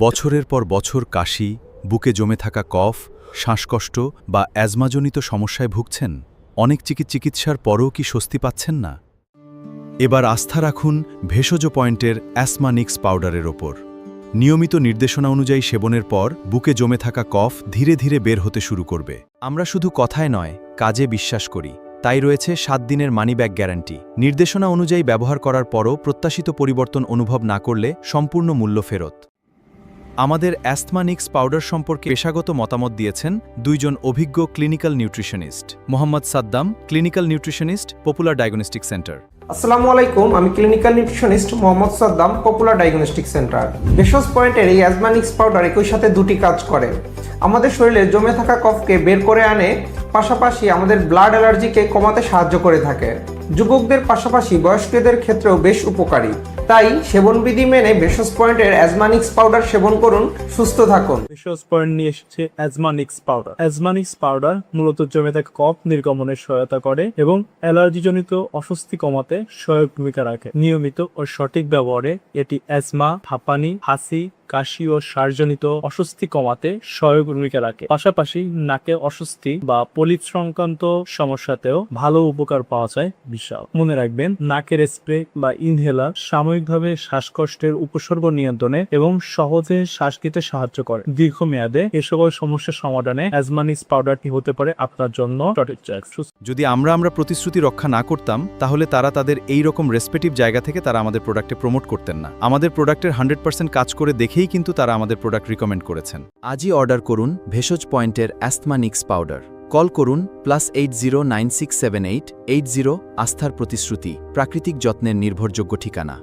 বছরের পর বছর কাশি, বুকে জমে থাকা কফ, শ্বাসকষ্ট বা অ্যাজমাজনিত সমস্যায় ভুগছেন? অনেক চিকিৎসার পরও কি স্বস্তি পাচ্ছেন না? এবার আস্থা রাখুন ভেষজ পয়েন্টের অ্যাসমানিক্স পাউডারের ওপর। নিয়মিত নির্দেশনা অনুযায়ী সেবনের পর বুকে জমে থাকা কফ ধীরে ধীরে বের হতে শুরু করবে। আমরা শুধু কথায় নয়, কাজে বিশ্বাস করি। তাই রয়েছে 7 দিনের মানিব্যাক গ্যারান্টি। নির্দেশনা অনুযায়ী ব্যবহার করার পরও প্রত্যাশিত পরিবর্তন অনুভব না করলে সম্পূর্ণ মূল্য ফেরত। আমাদের অ্যাসমানিক্স পাউডার সম্পর্কে পেশাগত মতামত দিয়েছেন 2 জন অভিজ্ঞ clinical nutritionist, Mohammad Saddam, clinical nutritionist, popular diagnostic centre. আসসালামু আলাইকুম, আমি clinical nutritionist Mohammad Saddam, popular diagnostic centre. ভেষজ পয়েন্টের এই অ্যাসমানিক্স পাউডার একই সাথে দুটি কাজ করে। আমাদের শরীরে জমে থাকা কফকে বের করে আনে, পাশাপাশি আমাদের ব্লাড অ্যালার্জিকে কমাতে সাহায্য করে থাকে। যুবকদের পাশাপাশি বয়স্কদের ক্ষেত্রেও বেশ উপকারী। তাই সেবনবিধি মেনে ভেষজ পয়েন্টের অ্যাসমানিক্স পাউডার সেবন করুন, সুস্থ থাকুন। ভেষজ পয়েন্ট নিয়ে এসেছে অ্যাজমানিক্স পাউডার। অ্যাজমানিক্স পাউডার মূলত জমে থাকা কফ নির্গমনে সহায়তা করে এবং অ্যালার্জিজনিত অস্বস্তি কমাতে সহায়ক ভূমিকা রাখে। নিয়মিত ও সঠিক ব্যবহারে এটি অ্যাজমা, হাঁপানি, হাঁচি, কাশি ও শ্বাসজনিত অস্বস্তি কমাতে সহায়ক ভূমিকা রাখে। পাশাপাশি নাকে অস্বস্তি বা পলিপ সংক্রান্ত সমস্যাতেও ভালো উপকার পাওয়া যায়। বিশাল মনে রাখবেন, নাকের স্প্রে বা ইনহেলার সাময়িকভাবে শ্বাসকষ্টের উপসর্গ নিয়ন্ত্রণে এবং সহজে শ্বাস নিতে সাহায্য করে। দীর্ঘমেয়াদে এ সকল সমস্যার সমাধানে অ্যাজমানিক্স পাউডারটি হতে পারে আপনার জন্য সঠিক চয়েস। যদি আমরা প্রতিশ্রুতি রক্ষা না করতাম, তাহলে তারা তাদের এই রকম রেসপেক্টিভ জায়গা থেকে তারা আমাদের প্রোডাক্টে প্রমোট করতেন না। আমাদের প্রোডাক্টের 100% কাজ করে দেখেই কিন্তু তারা আমাদের প্রোডাক্ট রিকমেন্ড করেছেন। আজই অর্ডার করুন ভেষজ পয়েন্টের অ্যাসমানিক্স পাউডার। কল করুন +80 9678 80। আস্থার প্রতিশ্রুতি, প্রাকৃতিক যত্নের নির্ভরযোগ্য ঠিকানা।